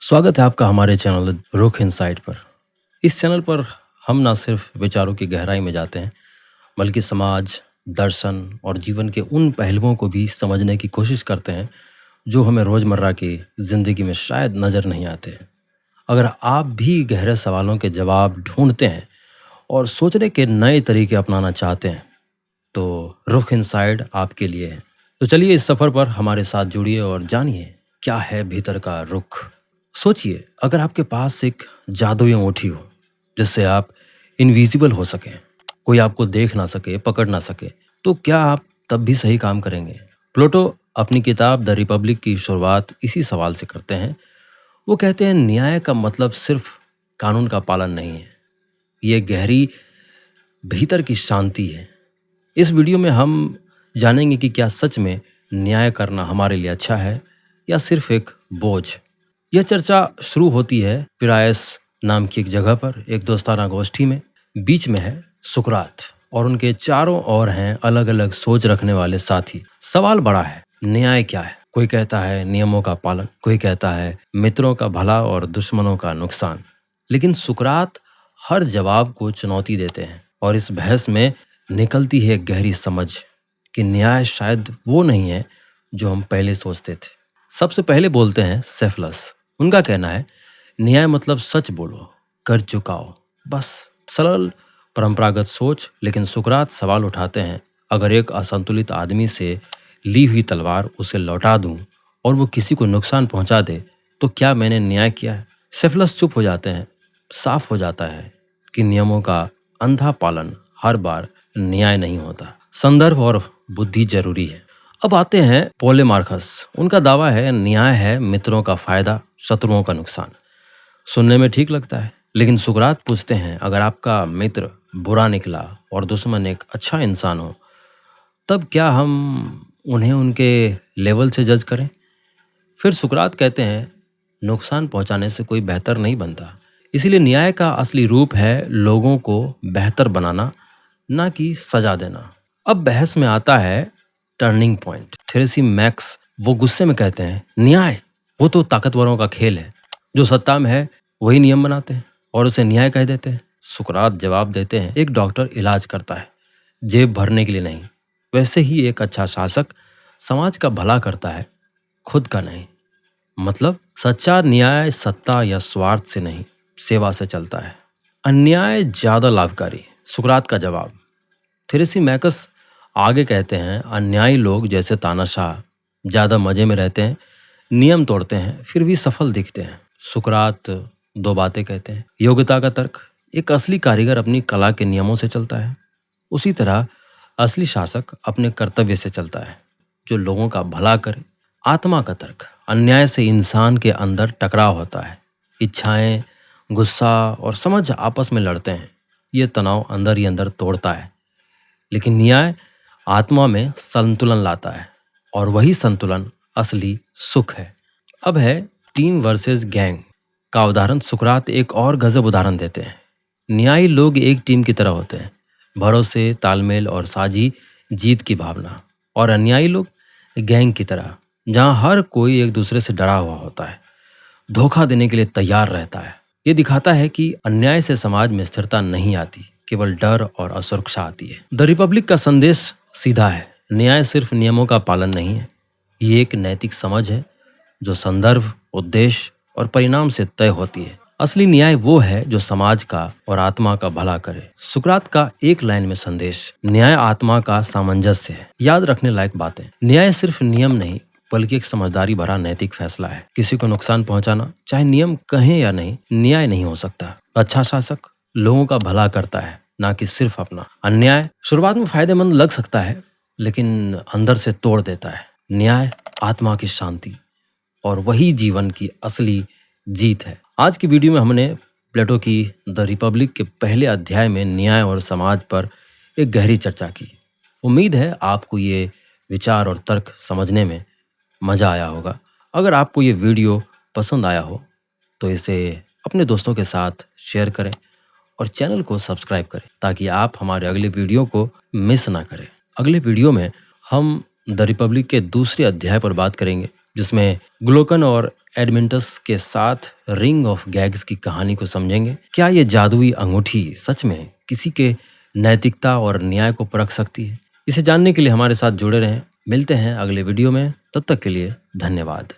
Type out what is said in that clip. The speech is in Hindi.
स्वागत है आपका हमारे चैनल रुख इनसाइट पर। इस चैनल पर हम ना सिर्फ विचारों की गहराई में जाते हैं, बल्कि समाज, दर्शन और जीवन के उन पहलुओं को भी समझने की कोशिश करते हैं, जो हमें रोज़मर्रा की ज़िंदगी में शायद नज़र नहीं आते। अगर आप भी गहरे सवालों के जवाब ढूंढते हैं और सोचने के नए तरीके अपनाना चाहते हैं, तो रुख इनसाइड आपके लिए है। तो चलिए इस सफ़र पर हमारे साथ जुड़िए और जानिए क्या है भीतर का रुख। सोचिए, अगर आपके पास एक जादुई अंगूठी हो जिससे आप इनविजिबल हो सकें, कोई आपको देख ना सके, पकड़ ना सके, तो क्या आप तब भी सही काम करेंगे? प्लेटो अपनी किताब द रिपब्लिक की शुरुआत इसी सवाल से करते हैं। वो कहते हैं, न्याय का मतलब सिर्फ कानून का पालन नहीं है, ये गहरी भीतर की शांति है। इस वीडियो में हम जानेंगे कि क्या सच में न्याय करना हमारे लिए अच्छा है या सिर्फ एक बोझ। यह चर्चा शुरू होती है पिरायस नाम की एक जगह पर, एक दोस्ताना गोष्ठी में। बीच में है सुकरात और उनके चारों ओर हैं अलग अलग सोच रखने वाले साथी। सवाल बड़ा है, न्याय क्या है? कोई कहता है नियमों का पालन, कोई कहता है मित्रों का भला और दुश्मनों का नुकसान। लेकिन सुकरात हर जवाब को चुनौती देते हैं और इस बहस में निकलती है एक गहरी समझ कि न्याय शायद वो नहीं है जो हम पहले सोचते थे। सबसे पहले बोलते हैं सेफलस। उनका कहना है, न्याय मतलब सच बोलो, कर चुकाओ, बस। सरल परंपरागत सोच। लेकिन सुकरात सवाल उठाते हैं, अगर एक असंतुलित आदमी से ली हुई तलवार उसे लौटा दूं और वो किसी को नुकसान पहुंचा दे, तो क्या मैंने न्याय किया है? सेफलस चुप हो जाते हैं। साफ हो जाता है कि नियमों का अंधा पालन हर बार न्याय नहीं होता। संदर्भ और बुद्धि जरूरी है। अब आते हैं पोलेमार्कस। उनका दावा है, न्याय है मित्रों का फायदा, शत्रुओं का नुकसान। सुनने में ठीक लगता है, लेकिन सुकरात पूछते हैं, अगर आपका मित्र बुरा निकला और दुश्मन एक अच्छा इंसान हो, तब क्या हम उन्हें उनके लेवल से जज करें? फिर सुकरात कहते हैं, नुकसान पहुंचाने से कोई बेहतर नहीं बनता। इसीलिए न्याय का असली रूप है लोगों को बेहतर बनाना, ना कि सजा देना। अब बहस में आता है टर्निंग पॉइंट। थ्रेसी मैक्स वो गुस्से में कहते हैं, न्याय वो तो ताकतवरों का खेल है, जो सत्ता में है वही नियम बनाते हैं और उसे न्याय कह देते हैं। सुकरात जवाब देते हैं, एक डॉक्टर इलाज करता है, जेब भरने के लिए नहीं। वैसे ही एक अच्छा शासक समाज का भला करता है, खुद का नहीं। मतलब सच्चा न्याय सत्ता या स्वार्थ से नहीं, सेवा से चलता है। अन्याय ज्यादा लाभकारी। सुकरात का जवाब। थेरेसी मैकस आगे कहते हैं, अन्यायी लोग जैसे तानाशाह ज्यादा मजे में रहते हैं, नियम तोड़ते हैं, फिर भी सफल दिखते हैं। सुकरात दो बातें कहते हैं। योग्यता का तर्क। एक असली कारीगर अपनी कला के नियमों से चलता है, उसी तरह असली शासक अपने कर्तव्य से चलता है, जो लोगों का भला करे। आत्मा का तर्क। अन्याय से इंसान के अंदर टकराव होता है, इच्छाएं, गुस्सा और समझ आपस में लड़ते हैं। ये तनाव अंदर ही अंदर तोड़ता है। लेकिन न्याय आत्मा में संतुलन लाता है, और वही संतुलन असली सुख है। अब है टीम वर्सेस गैंग का उदाहरण। सुकरात एक और गजब उदाहरण देते हैं। न्यायी लोग एक टीम की तरह होते हैं, भरोसे, तालमेल और साझी जीत की भावना। और अन्यायी लोग गैंग की तरह, जहां हर कोई एक दूसरे से डरा हुआ होता है, धोखा देने के लिए तैयार रहता है। ये दिखाता है कि अन्याय से समाज में स्थिरता नहीं आती, केवल डर और असुरक्षा आती है। द रिपब्लिक का संदेश सीधा है, न्याय सिर्फ नियमों का पालन नहीं है, ये एक नैतिक समझ है जो संदर्भ, उद्देश्य और परिणाम से तय होती है। असली न्याय वो है जो समाज का और आत्मा का भला करे। सुकरात का एक लाइन में संदेश, न्याय आत्मा का सामंजस्य है। याद रखने लायक बातें, न्याय सिर्फ नियम नहीं, बल्कि एक समझदारी भरा नैतिक फैसला है। किसी को नुकसान पहुंचाना, चाहे नियम कहें या नहीं, न्याय नहीं हो सकता। अच्छा शासक लोगों का भला करता है, ना कि सिर्फ अपना। अन्याय शुरुआत में फायदेमंद लग सकता है, लेकिन अंदर से तोड़ देता है। न्याय आत्मा की शांति, और वही जीवन की असली जीत है। आज की वीडियो में हमने प्लेटो की द रिपब्लिक के पहले अध्याय में न्याय और समाज पर एक गहरी चर्चा की। उम्मीद है आपको ये विचार और तर्क समझने में मज़ा आया होगा। अगर आपको ये वीडियो पसंद आया हो तो इसे अपने दोस्तों के साथ शेयर करें और चैनल को सब्सक्राइब करें, ताकि आप हमारे अगले वीडियो को मिस ना करें। अगले वीडियो में हम द रिपब्लिक के दूसरे अध्याय पर बात करेंगे, जिसमें ग्लोकन और एडमिंटस के साथ रिंग ऑफ गैग्स की कहानी को समझेंगे। क्या ये जादुई अंगूठी सच में किसी के नैतिकता और न्याय को परख सकती है? इसे जानने के लिए हमारे साथ जुड़े रहें। मिलते हैं अगले वीडियो में, तब तक के लिए धन्यवाद।